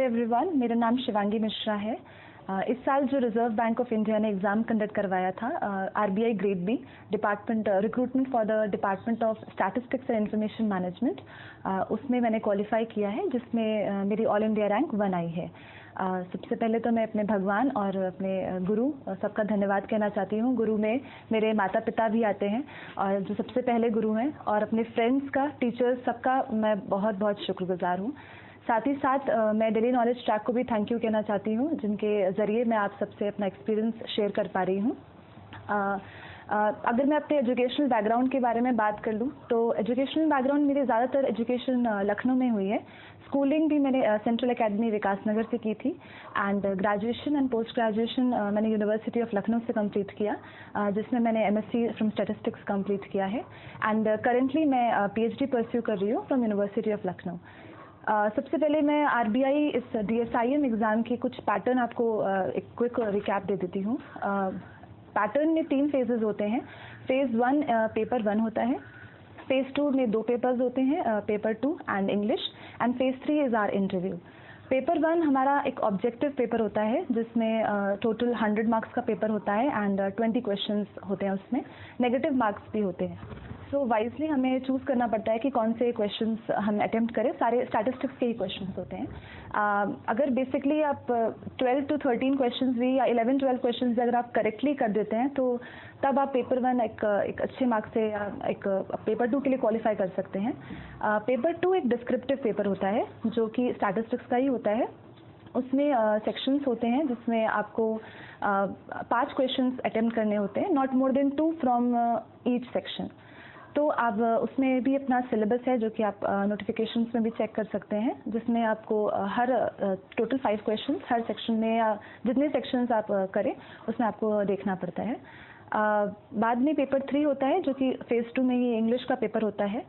Everyone, मेरा नाम शिवांगी मिश्रा है। इस साल जो रिजर्व बैंक ऑफ इंडिया ने एग्ज़ाम कंडक्ट करवाया था, RBI grade B department recruitment for the department of statistics and information management, उसमें मैंने क्वालिफाई किया है, जिसमें मेरी ऑल इंडिया रैंक 1 आई है। सबसे पहले तो मैं अपने भगवान और अपने गुरु सबका धन्यवाद कहना चाहती हूँ। गुरु में मेरे माता पिता भी आते हैं और जो सबसे पहले गुरु हैं, और अपने फ्रेंड्स का, टीचर्स सबका मैं बहुत बहुत शुक्रगुजार हूँ। साथ ही साथ मैं डेली नॉलेज ट्रैक को भी थैंक यू कहना चाहती हूँ, जिनके ज़रिए मैं आप सबसे अपना एक्सपीरियंस शेयर कर पा रही हूँ। अगर मैं अपने एजुकेशनल बैकग्राउंड के बारे में बात कर लूँ तो एजुकेशनल बैकग्राउंड मेरी ज़्यादातर एजुकेशन लखनऊ में हुई है। स्कूलिंग भी मैंने सेंट्रल एकेडमी विकासनगर से की थी, and graduation and post graduation मैंने यूनिवर्सिटी ऑफ लखनऊ से कंप्लीट किया, जिसमें मैंने एमएससी फ्रॉम स्टैटिस्टिक्स कंप्लीट किया है, एंड करेंटली मैं पीएचडी परस्यू कर रही हूँ फ्रॉम यूनिवर्सिटी ऑफ लखनऊ। सबसे पहले मैं आरबीआई इस डीएसआईएम एग्ज़ाम के कुछ पैटर्न आपको एक क्विक रिकैप दे देती हूँ। पैटर्न में 3 फेजेस होते हैं। फेज़ 1 पेपर 1 होता है, फेज़ 2 में 2 पेपर्स होते हैं, paper 2 and English, and phase 3 is our interview. Paper 1 हमारा एक ऑब्जेक्टिव पेपर होता है, जिसमें टोटल 100 मार्क्स का पेपर होता है, एंड 20 क्वेश्चंस होते हैं, उसमें नेगेटिव मार्क्स भी होते हैं। सो वाइजली हमें चूज़ करना पड़ता है कि कौन से क्वेश्चंस हम अटेम्प्ट करें। सारे स्टैटिस्टिक्स के ही क्वेश्चंस होते हैं। अगर बेसिकली आप 12 to 13 क्वेश्चंस भी या 11-12 क्वेश्चंस भी अगर आप करेक्टली कर देते हैं, तो तब आप पेपर 1 एक अच्छे मार्क्स से एक पेपर 2 के लिए क्वालिफाई कर सकते हैं। पेपर 2 एक डिस्क्रिप्टिव पेपर होता है, जो कि स्टैटिस्टिक्स का ही होता है। उसमें सेक्शंस होते हैं, जिसमें आपको 5 क्वेश्चंस अटेम्प्ट करने होते हैं, not more than 2 from each section. तो आप उसमें भी अपना सिलेबस है, जो कि आप नोटिफिकेशंस में भी चेक कर सकते हैं, जिसमें आपको हर टोटल 5 क्वेश्चंस हर सेक्शन में, या जितने सेक्शंस आप करें उसमें आपको देखना पड़ता है। बाद में पेपर 3 होता है, जो कि फेज़ 2 में ही इंग्लिश का पेपर होता है।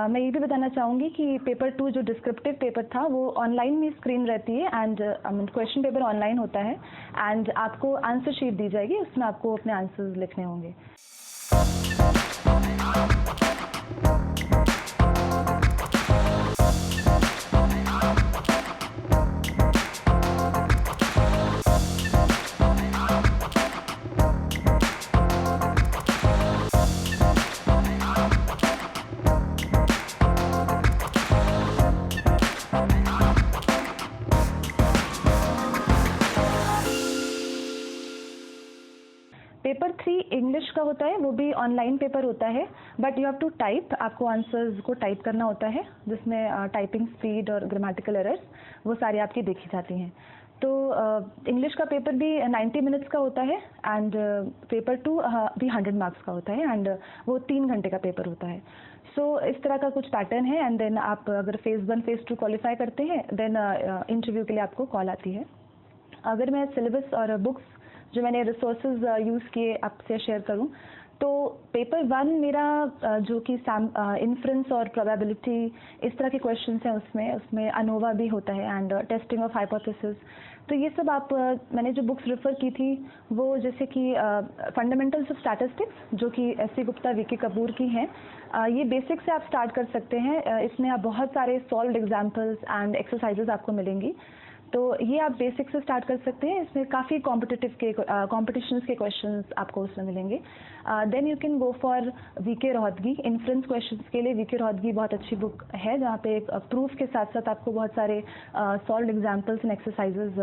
मैं ये भी बताना चाहूँगी कि पेपर 2 जो डिस्क्रिप्टिव पेपर था, वो ऑनलाइन में स्क्रीन रहती है, एंड क्वेश्चन पेपर ऑनलाइन होता है, एंड आपको आंसर शीट दी जाएगी, उसमें आपको अपने आंसर्स लिखने होंगे। पेपर 3 इंग्लिश का होता है, वो भी ऑनलाइन पेपर होता है, but you have to type, आपको आंसर्स को टाइप करना होता है, जिसमें टाइपिंग स्पीड और ग्रामेटिकल एरर्स वो सारी आपकी देखी जाती हैं। तो इंग्लिश का पेपर भी 90 मिनट्स का होता है, एंड पेपर 2 भी 100 मार्क्स का होता है, एंड वो 3 घंटे का पेपर होता है। सो इस तरह का कुछ पैटर्न है, एंड देन आप अगर फेज़ 1 फेज़ 2 क्वालिफाई करते हैं, देन इंटरव्यू के लिए आपको कॉल आती है। अगर मैं सिलेबस और बुक्स जो मैंने रिसोर्सेज यूज़ किए आपसे शेयर करूं, तो पेपर 1 मेरा जो कि इन्फ्रेंस और प्रोबेबिलिटी इस तरह के क्वेश्चंस हैं, उसमें अनोवा भी होता है, एंड टेस्टिंग ऑफ हाइपोथेसिस। तो ये सब मैंने जो बुक्स रेफ़र की थी, वो जैसे कि फंडामेंटल्स ऑफ स्टैटिस्टिक्स, जो कि एस.सी. गुप्ता, वीके कपूर की हैं। ये बेसिक से आप स्टार्ट कर सकते हैं। इसमें आप बहुत सारे सॉल्व्ड एग्जाम्पल्स एंड एक्सरसाइजेज आपको मिलेंगी, तो ये आप बेसिक से स्टार्ट कर सकते हैं। इसमें काफ़ी कॉम्पिटिशन्स के क्वेश्चंस आपको उसमें मिलेंगे। Then you can go for VK Rohatgi. Inference questions के लिए वीके रोहतगी बहुत अच्छी बुक है, जहाँ पे प्रूफ के साथ साथ आपको बहुत सारे सॉल्व्ड एग्जाम्पल्स एंड एक्सरसाइजेज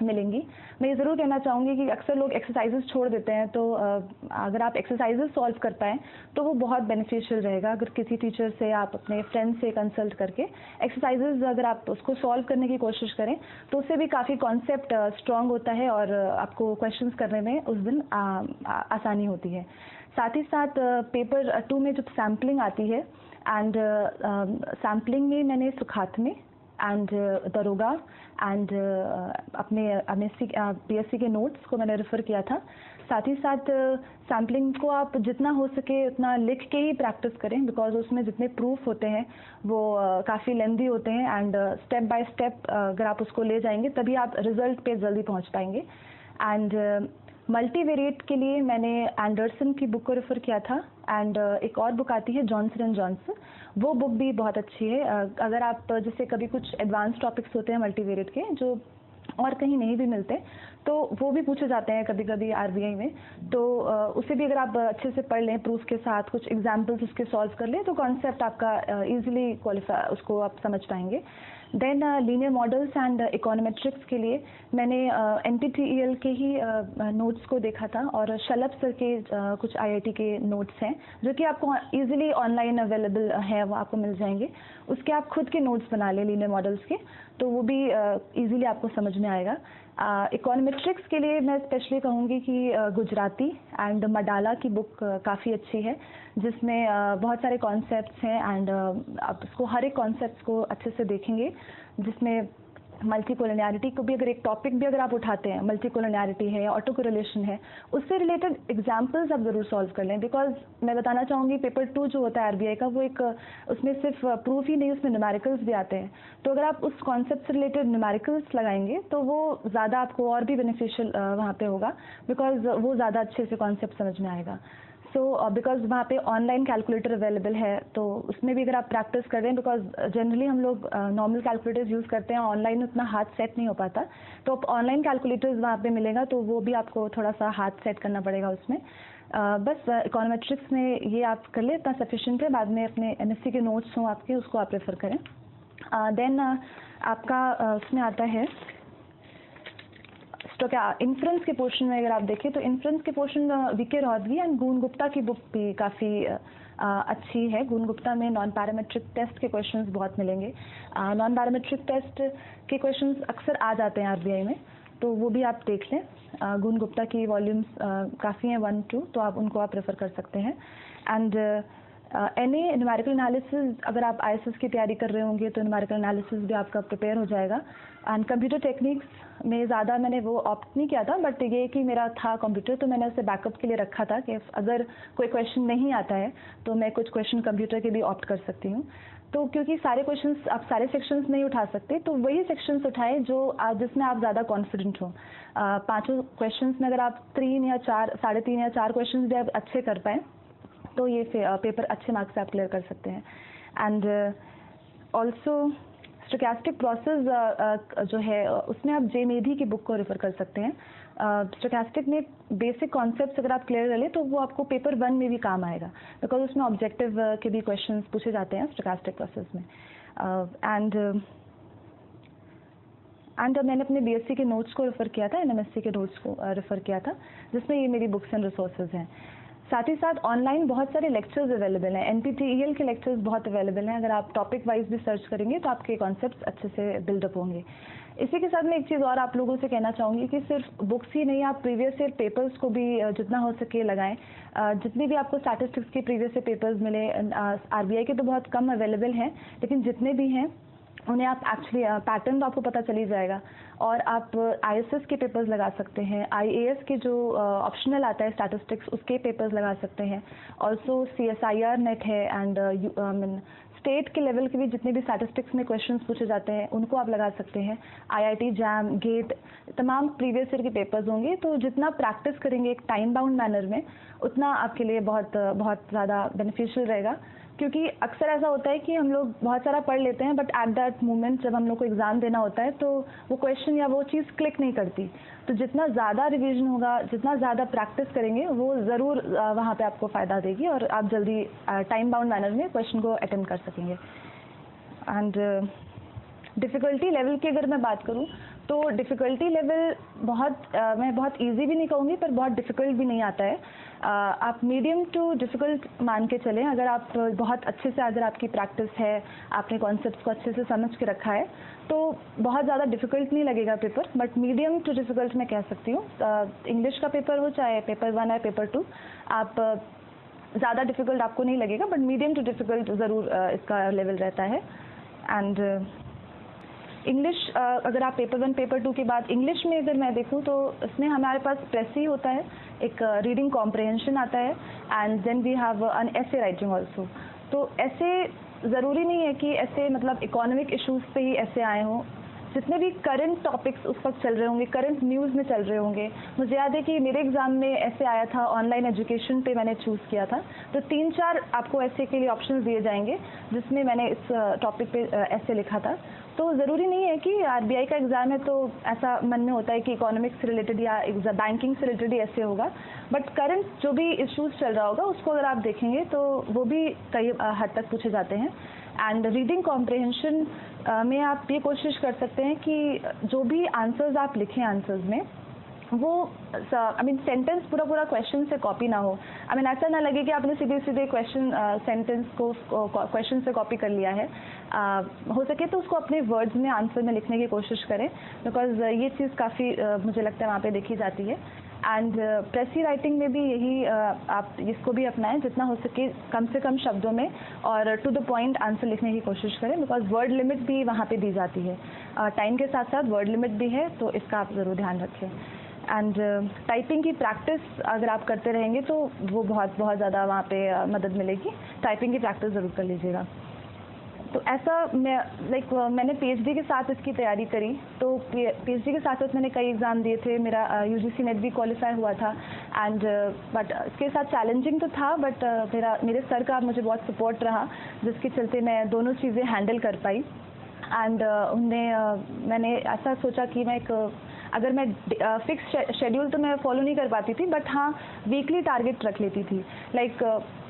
मिलेंगी। मैं ये ज़रूर कहना चाहूँगी कि अक्सर लोग एक्सरसाइजेज छोड़ देते हैं, तो अगर आप एक्सरसाइजेज सॉल्व कर पाएँ तो वो बहुत बेनिफिशियल रहेगा। अगर किसी टीचर से, आप अपने फ्रेंड से कंसल्ट करके एक्सरसाइजेज अगर आप उसको सॉल्व करने की कोशिश करें, तो उससे भी काफ़ी कॉन्सेप्ट स्ट्रॉन्ग होता है, और आपको क्वेश्चंस करने में उस दिन आसानी होती है। साथ ही साथ पेपर 2 में जब सैम्पलिंग आती है, एंड सैम्पलिंग में मैंने सुखात में एंड दरोगा एंड अपने पीएससी के नोट्स को मैंने रेफ़र किया था। साथ ही साथ सैम्पलिंग को आप जितना हो सके उतना लिख के ही प्रैक्टिस करें, बिकॉज उसमें जितने प्रूफ होते हैं वो काफ़ी लेंदी होते हैं, एंड स्टेप बाय स्टेप अगर आप उसको ले जाएंगे, तभी आप रिजल्ट पे जल्दी पहुंच पाएंगे। एंड मल्टीवेरिएट के लिए मैंने एंडरसन की बुक को रेफ़र किया था एंड एक और बुक आती है जॉनसन एंड जॉनसन, वो बुक भी बहुत अच्छी है। अगर आप जैसे कभी कुछ एडवांस टॉपिक्स होते हैं मल्टीवेरिएट के जो और कहीं नहीं भी मिलते, तो वो भी पूछे जाते हैं कभी कभी आरबीआई में, तो उसे भी अगर आप अच्छे से पढ़ लें, प्रूफ के साथ कुछ एग्जाम्पल्स उसके सॉल्व कर लें, तो कॉन्सेप्ट आपका इजीली क्वालिफाई उसको आप समझ पाएंगे। Then linear models and econometrics के लिए मैंने एनपीटीईएल के ही नोट्स को देखा था और शलभ सर के कुछ आईआईटी के नोट्स हैं जो कि आपको इजीली ऑनलाइन अवेलेबल है, वो आपको मिल जाएंगे। उसके आप खुद के नोट्स बना लें लीनियर मॉडल्स के, तो वो भी इजीली आपको समझ में आएगा। इकोनोमेट्रिक्स के लिए मैं स्पेशली कहूँगी कि गुजराती एंड मडाला की बुक काफ़ी अच्छी है, जिसमें बहुत सारे कॉन्सेप्ट्स हैं एंड आप उसको हर एक कॉन्सेप्ट को अच्छे से देखेंगे, जिसमें मल्टी कोलिनियरिटी को भी अगर एक टॉपिक भी अगर आप उठाते हैं, मल्टी कोलिनियरिटी है, ऑटो कोरिलेशन है, उससे रिलेटेड एग्जांपल्स आप ज़रूर सॉल्व कर लें। बिकॉज मैं बताना चाहूँगी पेपर 2 जो होता है आरबीआई का, वो एक उसमें सिर्फ प्रूफ ही नहीं, उसमें न्यूमेरिकल्स भी आते हैं। तो अगर आप उस कॉन्सेप्ट से रिलेटेड न्यूमेरिकल्स लगाएंगे तो वो ज़्यादा आपको और भी बेनिफिशियल वहाँ पे होगा, बिकॉज वो ज़्यादा अच्छे से कॉन्सेप्ट समझ में आएगा। सो बिकॉज वहाँ पे ऑनलाइन कैलकुलेटर अवेलेबल है, तो उसमें भी अगर आप प्रैक्टिस कर रहे हैं, बिकॉज जनरली हम लोग नॉर्मल कैलकुलेटर्स यूज़ करते हैं, ऑनलाइन उतना हाथ सेट नहीं हो पाता, तो ऑनलाइन कैलकुलेटर्स वहाँ पे मिलेगा, तो वो भी आपको थोड़ा सा हाथ सेट करना पड़ेगा उसमें। बस इकोनोमेट्रिक्स में ये आप कर ले, इतना सफिशिएंट है। बाद में अपने एमएससी के नोट्स हों आपके, उसको आप रेफ़र करें। देन आपका उसमें आता है तो क्या इन्फ्रेंस के पोर्शन में अगर आप देखें तो इन्फ्रेंस के पोर्शन वीके रोहतगी एंड गुण गुप्ता की बुक भी काफ़ी अच्छी है। गुण गुप्ता में नॉन पैरामेट्रिक टेस्ट के क्वेश्चंस बहुत मिलेंगे। नॉन पैरामेट्रिक टेस्ट के क्वेश्चंस अक्सर आ जाते हैं आरबीआई में, तो वो भी आप देख लें। गुण गुप्ता की वॉल्यूम्स काफ़ी हैं 1-2, तो आप उनको आप रेफ़र कर सकते हैं। एंड एनी न्यूमेरिकल एनालिसिस, अगर आप आईएसएस की तैयारी कर रहे होंगे तो न्यूमेरिकल एनालिसिस भी आपका प्रिपेयर हो जाएगा। एंड कंप्यूटर टेक्निक्स में ज़्यादा मैंने वो ऑप्ट नहीं किया था, बट ये कि मेरा था कंप्यूटर, तो मैंने उसे बैकअप के लिए रखा था कि अगर कोई क्वेश्चन नहीं आता है तो मैं कुछ क्वेश्चन कंप्यूटर के भी ऑप्ट कर सकती हूँ। तो क्योंकि सारे क्वेश्चंस आप सारे सेक्शंस नहीं उठा सकते, तो वही सेक्शंस उठाएं जो जिसमें आप ज़्यादा कॉन्फिडेंट हो। 5 क्वेश्चंस में अगर आप 3 या 4, 3.5 या 4 क्वेश्चन भी आप अच्छे कर पाएँ, तो ये पेपर अच्छे मार्क्स से आप क्लियर कर सकते हैं। एंड ऑल्सो स्टोकेस्टिक प्रोसेस जो है उसमें आप जे मेधी की बुक को रेफ़र कर सकते हैं। स्टोकेस्टिक में बेसिक कॉन्सेप्ट्स अगर आप क्लियर कर लें तो वो आपको पेपर 1 में भी काम आएगा, बिकॉज उसमें ऑब्जेक्टिव के भी क्वेश्चंस पूछे जाते हैं स्टोकेस्टिक प्रोसेस में। एंड मैंने अपने बीएससी के नोट्स को रेफ़र किया था, एनएमएससी के नोट्स को रेफ़र किया था, जिसमें ये मेरी बुक्स एंड रिसोर्सेज हैं। साथ ही साथ ऑनलाइन बहुत सारे लेक्चर्स अवेलेबल हैं, एनपीटीईएल के लेक्चर्स बहुत अवेलेबल हैं। अगर आप टॉपिक वाइज भी सर्च करेंगे तो आपके कॉन्सेप्ट्स अच्छे से बिल्डअप होंगे। इसी के साथ मैं एक चीज़ और आप लोगों से कहना चाहूँगी कि सिर्फ बुक्स ही नहीं, आप प्रीवियस ईयर पेपर्स को भी जितना हो सके लगाएं। जितने भी आपको स्टैटिस्टिक्स के प्रीवियस ईयर पेपर्स मिले, आरबीआई के तो बहुत कम अवेलेबल हैं, लेकिन जितने भी हैं उन्हें आप एक्चुअली पैटर्न तो आपको पता चल ही जाएगा। और आप आईएसएस के पेपर्स लगा सकते हैं, आईएएस के जो ऑप्शनल आता है स्टैटिस्टिक्स उसके पेपर्स लगा सकते हैं। ऑल्सो सीएसआईआर नेट है एंड स्टेट के लेवल के भी जितने भी स्टैटिस्टिक्स में क्वेश्चंस पूछे जाते हैं उनको आप लगा सकते हैं। आईआईटी जैम, गेट, तमाम प्रीवियस ईयर के पेपर्स होंगे, तो जितना प्रैक्टिस करेंगे एक टाइम बाउंड मैनर में, उतना आपके लिए बहुत ज़्यादा बेनिफिशियल रहेगा। क्योंकि अक्सर ऐसा होता है कि हम लोग बहुत सारा पढ़ लेते हैं, बट एट दैट मोमेंट जब हम लोग को एग्ज़ाम देना होता है तो वो क्वेश्चन या वो चीज़ क्लिक नहीं करती। तो जितना ज़्यादा रिवीजन होगा, जितना ज़्यादा प्रैक्टिस करेंगे, वो ज़रूर वहाँ पे आपको फ़ायदा देगी और आप जल्दी टाइम बाउंड मैनर में क्वेश्चन को अटेम्प्ट कर सकेंगे। एंड डिफ़िकल्टी लेवल की अगर मैं बात करूँ तो डिफ़िकल्टी लेवल मैं बहुत इजी भी नहीं कहूँगी, पर बहुत डिफ़िकल्ट भी नहीं आता है। आप मीडियम टू डिफ़िकल्ट मान के चलें। अगर आप बहुत अच्छे से, अगर आपकी प्रैक्टिस है, आपने कॉन्सेप्ट्स को अच्छे से समझ के रखा है, तो बहुत ज़्यादा डिफ़िकल्ट नहीं लगेगा paper, but medium too difficult मैं कह सकती हूँ। इंग्लिश का पेपर हो, चाहे पेपर 1 है पेपर 2, आप ज़्यादा डिफ़िकल्ट आपको नहीं लगेगा, बट मीडियम टू डिफ़िकल्ट ज़रूर इसका लेवल रहता है। एंड इंग्लिश, अगर आप पेपर 1 पेपर 2 के बाद इंग्लिश में अगर मैं देखूं तो इसमें हमारे पास प्रेसी होता है, एक रीडिंग कॉम्प्रहेंशन आता है, and then we have an essay writing also. तो ऐसे ज़रूरी नहीं है कि ऐसे मतलब इकोनॉमिक इश्यूज़ पे ही ऐसे आए हों, जितने भी करंट टॉपिक्स उस वक्त चल रहे होंगे, करंट न्यूज़ में चल रहे होंगे। मुझे याद है कि मेरे एग्ज़ाम में ऐसे आया था, ऑनलाइन एजुकेशन पे मैंने चूज़ किया था, तो 3-4 आपको ऐसे के लिए ऑप्शंस दिए जाएंगे जिसमें मैंने इस टॉपिक पे ऐसे लिखा था। तो ज़रूरी नहीं है कि आरबीआई का एग्ज़ाम है तो ऐसा मन में होता है कि इकोनॉमिक्स से रिलेटेड या बैंकिंग से रिलेटेड ही ऐसे होगा, बट करंट जो भी इश्यूज़ चल रहा होगा उसको अगर आप देखेंगे तो वो भी कई हद तक पूछे जाते हैं। एंड रीडिंग कॉम्प्रिहेंशन में आप ये कोशिश कर सकते हैं कि जो भी आंसर्स आप लिखें आंसर्स में वो सेंटेंस पूरा क्वेश्चन से कॉपी ना हो। ऐसा ना लगे कि आपने सीधे क्वेश्चन सेंटेंस को क्वेश्चन से कॉपी कर लिया है। हो सके तो उसको अपने वर्ड्स में आंसर में लिखने की कोशिश करें, बिकॉज ये चीज़ काफ़ी मुझे लगता है वहाँ पे देखी जाती है। एंड प्रेसी राइटिंग में भी यही आप इसको भी अपनाएं, जितना हो सके कम से कम शब्दों में और टू द पॉइंट आंसर लिखने की कोशिश करें, बिकॉज वर्ड लिमिट भी वहाँ पे दी जाती है। टाइम के साथ साथ वर्ड लिमिट भी है, तो इसका आप ज़रूर ध्यान रखें। एंड टाइपिंग की प्रैक्टिस अगर आप करते रहेंगे तो वो बहुत ज़्यादा वहाँ पे मदद मिलेगी। टाइपिंग की प्रैक्टिस ज़रूर कर लीजिएगा। तो ऐसा मैंने पीएचडी के साथ इसकी तैयारी करी, तो पीएचडी के साथ साथ मैंने कई एग्ज़ाम दिए थे। मेरा यूजीसी नेट भी क्वालिफाई हुआ था एंड बट इसके साथ चैलेंजिंग तो था, बट मेरे सर का मुझे बहुत सपोर्ट रहा, जिसके चलते मैं दोनों चीज़ें हैंडल कर पाई। एंड मैंने ऐसा सोचा कि अगर मैं फिक्स शेड्यूल तो मैं फॉलो नहीं कर पाती थी, बट हाँ वीकली टारगेट रख लेती थी।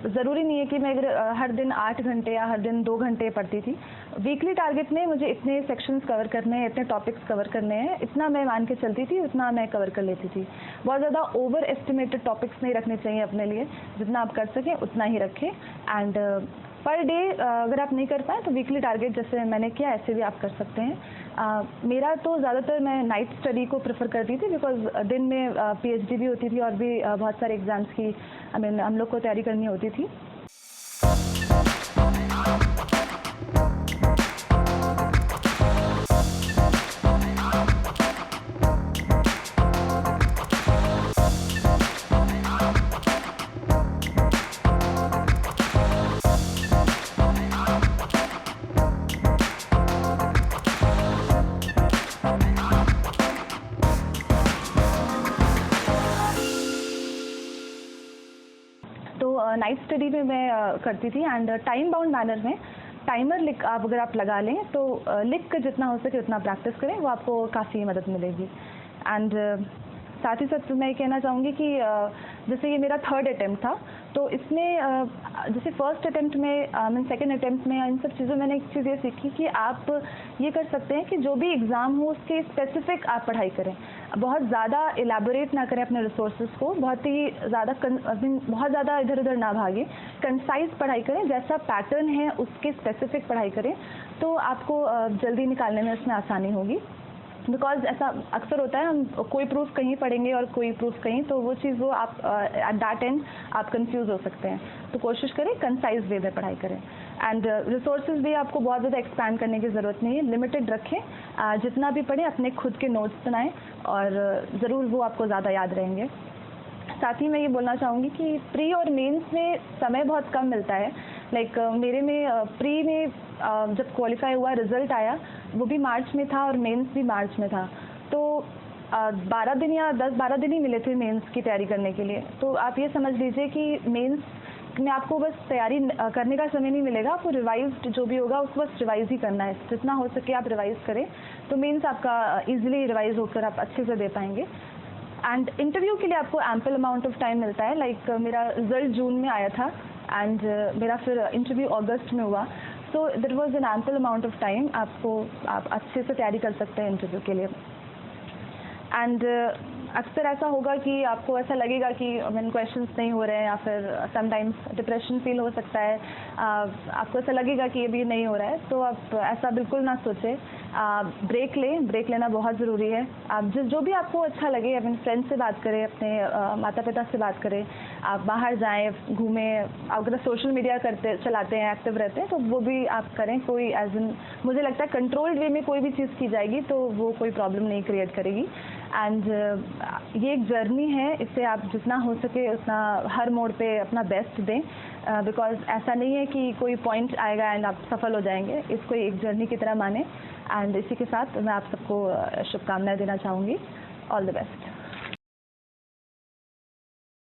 ज़रूरी नहीं है कि मैं अगर हर दिन 8 घंटे या हर दिन 2 घंटे पढ़ती थी। वीकली टारगेट में मुझे इतने सेक्शंस कवर करने हैं, इतने टॉपिक्स कवर करने हैं, इतना मैं मान के चलती थी, उतना मैं कवर कर लेती थी। बहुत ज़्यादा ओवर एस्टिमेटेड टॉपिक्स नहीं रखने चाहिए अपने लिए, जितना आप कर सकें उतना ही रखें। एंड पर डे अगर आप नहीं कर पाए तो वीकली टारगेट जैसे मैंने किया ऐसे भी आप कर सकते हैं। मेरा तो ज़्यादातर मैं नाइट स्टडी को प्रेफर करती थी, बिकॉज दिन में पीएचडी भी होती थी और भी बहुत सारे एग्ज़ाम्स की हम लोग को तैयारी करनी होती थी। नाइट स्टडी में मैं करती थी एंड टाइम बाउंड मैनर में टाइमर अगर आप लगा लें तो लिख कर जितना हो सके उतना प्रैक्टिस करें, वो आपको काफ़ी मदद मिलेगी। एंड साथ ही साथ मैं कहना चाहूँगी कि जैसे ये मेरा 3rd अटेम्प्ट था, तो इसमें जैसे फर्स्ट अटेम्प्ट में सेकंड अटेम्प्ट में इन सब चीज़ों मैंने एक चीज़ ये सीखी कि आप ये कर सकते हैं कि जो भी एग्ज़ाम हो उसके स्पेसिफिक आप पढ़ाई करें। बहुत ज़्यादा एलैबोरेट ना करें अपने रिसोर्सेज को, बहुत ज़्यादा इधर उधर ना भागें, कंसाइज पढ़ाई करें, जैसा पैटर्न है उसके स्पेसिफिक पढ़ाई करें, तो आपको जल्दी निकालने में उसमें आसानी होगी। बिकॉज ऐसा अक्सर होता है, हम कोई प्रूफ कहीं पढ़ेंगे और कोई प्रूफ कहीं, तो वो चीज़ वो आप एट दैट एंड आप कंफ्यूज हो सकते हैं। तो कोशिश करें कंसाइज वे में पढ़ाई करें। एंड रिसोर्सेज भी आपको बहुत ज़्यादा एक्सपैंड करने की ज़रूरत नहीं है, लिमिटेड रखें। जितना भी पढ़ें अपने खुद के नोट्स बनाएं और ज़रूर वो आपको ज़्यादा याद रहेंगे। साथ ही मैं ये बोलना चाहूँगी कि प्री और मेंस में समय बहुत कम मिलता है। मेरे में प्री में जब क्वालिफाई हुआ, रिज़ल्ट आया, वो भी मार्च में था और मेंस भी मार्च में था, तो 12 दिन या 10-12 दिन ही मिले थे मेंस की तैयारी करने के लिए। तो आप ये समझ लीजिए कि मेंस में आपको बस तैयारी करने का समय नहीं मिलेगा, आपको रिवाइज जो भी होगा उसको बस रिवाइज ही करना है। जितना हो सके आप रिवाइज करें, तो मेंस आपका ईजिली रिवाइज होकर आप अच्छे से दे पाएंगे। एंड इंटरव्यू के लिए आपको एम्पल अमाउंट ऑफ टाइम मिलता है। मेरा रिजल्ट जून में आया था एंड मेरा फिर इंटरव्यू अगस्त में हुआ, so there was an ample amount of time. आप अच्छे से तैयारी कर सकते हैं इंटरव्यू के लिए। एंड अक्सर ऐसा होगा कि आपको ऐसा लगेगा कि क्वेश्चंस नहीं हो रहे हैं, या फिर समटाइम्स डिप्रेशन फील हो सकता है, आपको ऐसा लगेगा कि ये भी नहीं हो रहा है, तो आप ऐसा बिल्कुल ना सोचें। ब्रेक लेना बहुत ज़रूरी है। आप जो भी आपको अच्छा लगे, अपने फ्रेंड्स से बात करें, अपने माता पिता से बात करें, आप बाहर जाएं, घूमें। अगर सोशल मीडिया चलाते हैं, एक्टिव रहते हैं, तो वो भी आप करें। कोई मुझे लगता है कंट्रोल्ड वे में कोई भी चीज़ की जाएगी तो वो कोई प्रॉब्लम नहीं क्रिएट करेगी। एंड ये एक जर्नी है, इससे आप जितना हो सके उतना हर मोड़ पे अपना बेस्ट दें, बिकॉज ऐसा नहीं है कि कोई पॉइंट आएगा एंड आप सफल हो जाएंगे। इसको एक जर्नी की तरह माने। एंड इसी के साथ मैं आप सबको शुभकामनाएं देना चाहूँगी। All the best.